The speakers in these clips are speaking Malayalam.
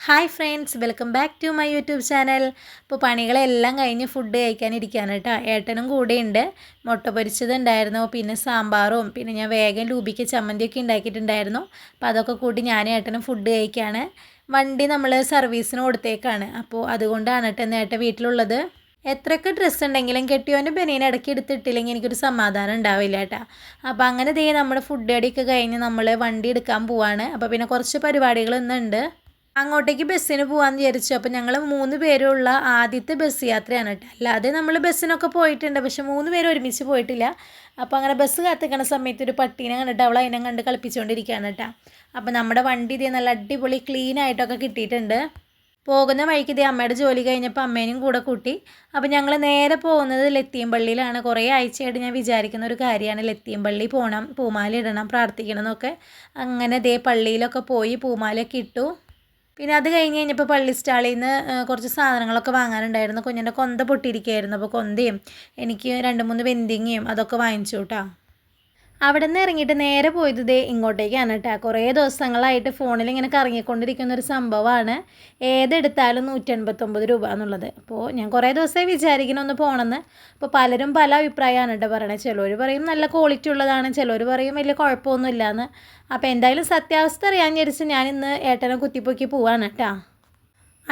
Hi friends, welcome back to my YouTube channel. ഇപ്പോൾ പണികളെല്ലാം കഴിഞ്ഞ് ഫുഡ് കഴിക്കാനിരിക്കുകയാണ് കേട്ടോ. ഏട്ടനും കൂടെയുണ്ട്. മുട്ട പൊരിച്ചതുണ്ടായിരുന്നു, പിന്നെ സാമ്പാറും, പിന്നെ ഞാൻ വേഗം ലൂബിക്ക് ചമ്മന്തിയൊക്കെ ഉണ്ടാക്കിയിട്ടുണ്ടായിരുന്നു. അപ്പോൾ അതൊക്കെ കൂട്ടി ഞാനും ഏട്ടനും ഫുഡ് കഴിക്കുകയാണ്. വണ്ടി നമ്മൾ സർവീസിന് കൊടുത്തേക്കാണ്. അപ്പോൾ അതുകൊണ്ടാണ് കേട്ടോ ഏട്ടൻ വീട്ടിലുള്ളത്. എത്രയൊക്കെ ഡ്രസ്സ് ഉണ്ടെങ്കിലും കെട്ടിയോൻ്റെ ബനിയൻ ഇടയ്ക്ക് എടുത്തിട്ടില്ലെങ്കിൽ എനിക്കൊരു സമാധാനം ഉണ്ടാവില്ല കേട്ടോ. അപ്പോൾ അങ്ങനെ നമ്മുടെ ഫുഡ് അടിയൊക്കെ കഴിഞ്ഞ് നമ്മൾ വണ്ടി എടുക്കാൻ പോവാണ്. അപ്പോൾ പിന്നെ കുറച്ച് പരിപാടികൾ ഇന്നുണ്ട്. അങ്ങോട്ടേക്ക് ബസ്സിന് പോകാമെന്ന് വിചാരിച്ചു. അപ്പോൾ ഞങ്ങൾ 3 പേരുള്ള ആദ്യത്തെ ബസ് യാത്രയാണ് കേട്ടോ. അല്ലാതെ നമ്മൾ ബസ്സിനൊക്കെ പോയിട്ടുണ്ട്, പക്ഷെ 3 പേര് ഒരുമിച്ച് പോയിട്ടില്ല. അപ്പോൾ അങ്ങനെ ബസ് കാത്തിക്കണ സമയത്ത് ഒരു പട്ടീനെ കണ്ടിട്ട് അവൾ അതിനെ കണ്ട് കളിപ്പിച്ചുകൊണ്ടിരിക്കുകയാണ് കേട്ടോ. അപ്പോൾ നമ്മുടെ വണ്ടി നല്ല അടിപൊളി ക്ലീൻ ആയിട്ടൊക്കെ കിട്ടിയിട്ടുണ്ട്. പോകുന്ന വഴിക്ക് അമ്മയുടെ ജോലി കഴിഞ്ഞപ്പോൾ അമ്മേനും കൂടെ കൂട്ടി. അപ്പോൾ ഞങ്ങൾ നേരെ പോകുന്നത് ലത്തീംപള്ളിയിലാണ്. കുറേ ആഴ്ചയായിട്ട് ഞാൻ വിചാരിക്കുന്ന ഒരു കാര്യമാണ്, ലത്തീംപള്ളി പോകണം, പൂമാല ഇടണം, പ്രാർത്ഥിക്കണം എന്നൊക്കെ. അങ്ങനെ പള്ളിയിലൊക്കെ പോയി പൂമാലയൊക്കെ ഇട്ടു. പിന്നെ അത് കഴിഞ്ഞ് കഴിഞ്ഞപ്പോൾ പള്ളി സ്റ്റാളിൽ നിന്ന് കുറച്ച് സാധനങ്ങളൊക്കെ വാങ്ങാനുണ്ടായിരുന്നു. കുഞ്ഞിൻ്റെ കൊന്ത പൊട്ടിയിരിക്കുകയായിരുന്നു. അപ്പോൾ കൊന്തയും എനിക്ക് 2-3 വെന്തിങ്ങയും അതൊക്കെ വാങ്ങിച്ചു കേട്ടോ. അവിടെ നിന്ന് ഇറങ്ങിയിട്ട് നേരെ പോയത് ഇങ്ങോട്ടേക്കാണ് കേട്ടോ. കുറേ ദിവസങ്ങളായിട്ട് ഫോണിൽ ഇങ്ങനെ കറങ്ങിക്കൊണ്ടിരിക്കുന്ന ഒരു സംഭവമാണ് ഏതെടുത്താലും 189 രൂപ എന്നുള്ളത്. അപ്പോൾ ഞാൻ കുറേ ദിവസമായി വിചാരിക്കണം ഒന്ന് പോകണമെന്ന്. അപ്പോൾ പലരും പല അഭിപ്രായമാണ് കേട്ടോ പറയണത്. ചിലർ പറയും നല്ല ക്വാളിറ്റി ഉള്ളതാണ്, ചിലർ പറയും വലിയ കുഴപ്പമൊന്നുമില്ലയെന്ന്. അപ്പോൾ എന്തായാലും സത്യാവസ്ഥ അറിയാൻ വിചാരിച്ച് ഞാൻ ഇന്ന് ഏട്ടനെ കുത്തിപ്പൊക്കി പോവാണ് കേട്ടോ.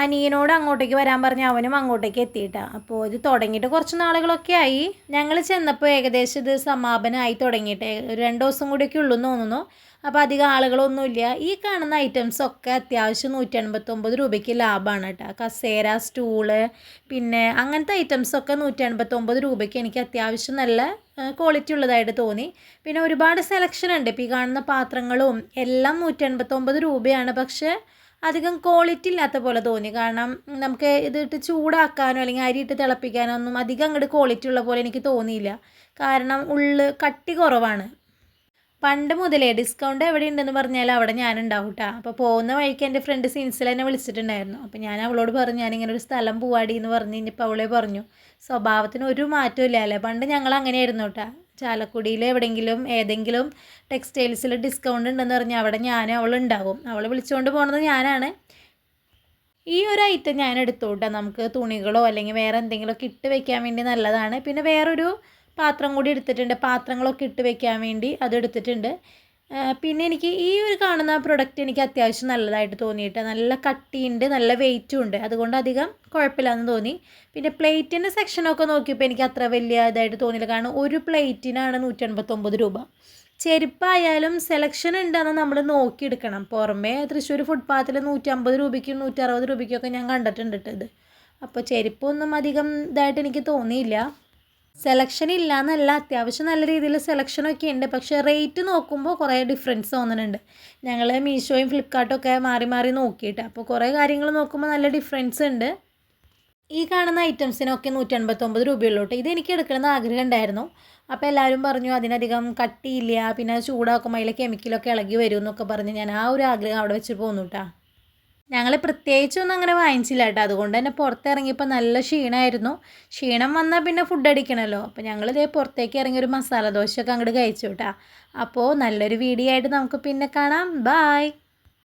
അനിയനോട് അങ്ങോട്ടേക്ക് വരാൻ പറഞ്ഞ് അവനും അങ്ങോട്ടേക്ക് എത്തിയിട്ടാണ്. അപ്പോൾ ഇത് തുടങ്ങിയിട്ട് കുറച്ച് നാളുകളൊക്കെ ആയി. ഞങ്ങൾ ചെന്നപ്പോൾ ഏകദേശം ഇത് സമാപനമായി തുടങ്ങിയിട്ട് 2 ദിവസം കൂടിയൊക്കെ ഉള്ളൂ എന്ന് തോന്നുന്നു. അപ്പോൾ അധികം ആളുകളൊന്നുമില്ല. ഈ കാണുന്ന ഐറ്റംസൊക്കെ അത്യാവശ്യം 189 രൂപയ്ക്ക് ലാഭമാണ് കേട്ടോ. കസേര, സ്റ്റൂള്, പിന്നെ അങ്ങനത്തെ ഐറ്റംസൊക്കെ 189 രൂപയ്ക്ക് എനിക്ക് അത്യാവശ്യം നല്ല ക്വാളിറ്റി ഉള്ളതായിട്ട് തോന്നി. പിന്നെ ഒരുപാട് സെലക്ഷൻ ഉണ്ട്. ഇപ്പോൾ ഈ കാണുന്ന പാത്രങ്ങളും എല്ലാം 189 രൂപയാണ്. പക്ഷേ അധികം ക്വാളിറ്റി ഇല്ലാത്ത പോലെ തോന്നി. കാരണം നമുക്ക് ഇതിട്ട് ചൂടാക്കാനോ അല്ലെങ്കിൽ അരിയിട്ട് തിളപ്പിക്കാനോ ഒന്നും അധികം അങ്ങോട്ട് ക്വാളിറ്റി ഉള്ള പോലെ എനിക്ക് തോന്നിയില്ല. കാരണം കട്ടി കുറവാണ്. പണ്ട് മുതലേ ഡിസ്കൗണ്ട് എവിടെ ഉണ്ടെന്ന് പറഞ്ഞാൽ അവിടെ ഞാനുണ്ടാവും കേട്ടോ. അപ്പോൾ പോകുന്ന വഴിക്ക് എൻ്റെ ഫ്രണ്ട് സിൻസിൽ എന്നെ വിളിച്ചിട്ടുണ്ടായിരുന്നു. അപ്പോൾ ഞാൻ അവളോട് പറഞ്ഞു ഞാനിങ്ങനെ ഒരു സ്ഥലം പോവാടി എന്ന് പറഞ്ഞു കഴിഞ്ഞപ്പോൾ അവളെ പറഞ്ഞു സ്വഭാവത്തിന് ഒരു മാറ്റവും ഇല്ല അല്ലേ. പണ്ട് ഞങ്ങൾ അങ്ങനെയായിരുന്നു കേട്ടോ. ചാലക്കുടിയിൽ എവിടെയെങ്കിലും ഏതെങ്കിലും ടെക്സ്റ്റൈൽസിൽ ഡിസ്കൗണ്ട് ഉണ്ടെന്ന് പറഞ്ഞാൽ അവിടെ അവളുണ്ടാവും. അവളെ വിളിച്ചുകൊണ്ട് പോകുന്നത് ഞാനാണ്. ഈ ഒരു ഐറ്റം ഞാൻ എടുത്തോട്ടെ. നമുക്ക് തുണികളോ അല്ലെങ്കിൽ വേറെ എന്തെങ്കിലുമൊക്കെ ഇട്ട് വെക്കാൻ വേണ്ടി നല്ലതാണ്. പിന്നെ വേറൊരു പാത്രം കൂടി എടുത്തിട്ടുണ്ട്, പാത്രങ്ങളൊക്കെ ഇട്ട് വെക്കാൻ വേണ്ടി അതെടുത്തിട്ടുണ്ട്. പിന്നെ എനിക്ക് ഈ ഒരു കാണുന്ന പ്രൊഡക്റ്റ് എനിക്ക് അത്യാവശ്യം നല്ലതായിട്ട് തോന്നിയിട്ട്. നല്ല കട്ടിയുണ്ട്, നല്ല വെയിറ്റും ഉണ്ട്. അതുകൊണ്ട് അധികം കുഴപ്പമില്ലാന്ന് തോന്നി. പിന്നെ പ്ലേറ്റിൻ്റെ സെക്ഷനൊക്കെ നോക്കിയപ്പോൾ എനിക്ക് അത്ര വലിയ ഇതായിട്ട് തോന്നിയില്ല. കാരണം ഒരു പ്ലേറ്റിനാണ് 189 രൂപ. ചെരുപ്പായാലും സെലക്ഷൻ ഉണ്ടെന്ന് നമ്മൾ നോക്കിയെടുക്കണം. പുറമേ തൃശ്ശൂർ ഫുട്പാത്തിൽ 150 രൂപയ്ക്കും 160 രൂപയ്ക്കൊക്കെ ഞാൻ കണ്ടിട്ടുണ്ട് ഇത്. അപ്പോൾ ചെരുപ്പൊന്നും അധികം ഇതായിട്ട് എനിക്ക് തോന്നിയില്ല. സെലക്ഷൻ ഇല്ല എന്നല്ല, അത്യാവശ്യം നല്ല രീതിയിൽ സെലക്ഷനൊക്കെ ഉണ്ട്. പക്ഷേ റേറ്റ് നോക്കുമ്പോൾ കുറേ ഡിഫറൻസ് തോന്നുന്നുണ്ട്. ഞങ്ങൾ മീഷോയും ഫ്ലിപ്കാർട്ടും ഒക്കെ മാറി മാറി നോക്കിയിട്ട് അപ്പോൾ കുറേ കാര്യങ്ങൾ നോക്കുമ്പോൾ നല്ല ഡിഫറൻസ് ഉണ്ട്. ഈ കാണുന്ന ഐറ്റംസിനൊക്കെ 189 രൂപയുള്ളൂ കേട്ടോ. ഇതെനിക്ക് എടുക്കണമെന്ന് ആഗ്രഹം ഉണ്ടായിരുന്നു. അപ്പോൾ എല്ലാവരും പറഞ്ഞു അതിനധികം കട്ടിയില്ല, പിന്നെ ചൂടാക്കുമ്പോൾ അതിലെ കെമിക്കലൊക്കെ ഇളകി വരും എന്നൊക്കെ പറഞ്ഞ് ഞാൻ ആ ഒരു ആഗ്രഹം അവിടെ വെച്ച് പോന്നു കേട്ടോ. ഞങ്ങൾ പ്രത്യേകിച്ചൊന്നും അങ്ങനെ വാങ്ങിച്ചില്ല കേട്ടോ. അതുകൊണ്ട് തന്നെ പുറത്തിറങ്ങിയപ്പോൾ നല്ല ക്ഷീണമായിരുന്നു. ക്ഷീണം വന്നാൽ പിന്നെ ഫുഡ് അടിക്കണമല്ലോ. അപ്പോൾ ഞങ്ങൾ പുറത്തേക്ക് ഇറങ്ങി ഒരു മസാല ദോശയൊക്കെ അങ്ങോട്ട് കഴിച്ചു കേട്ടോ. അപ്പോൾ നല്ലൊരു വീഡിയോ ആയിട്ട് നമുക്ക് പിന്നെ കാണാം. ബായ്.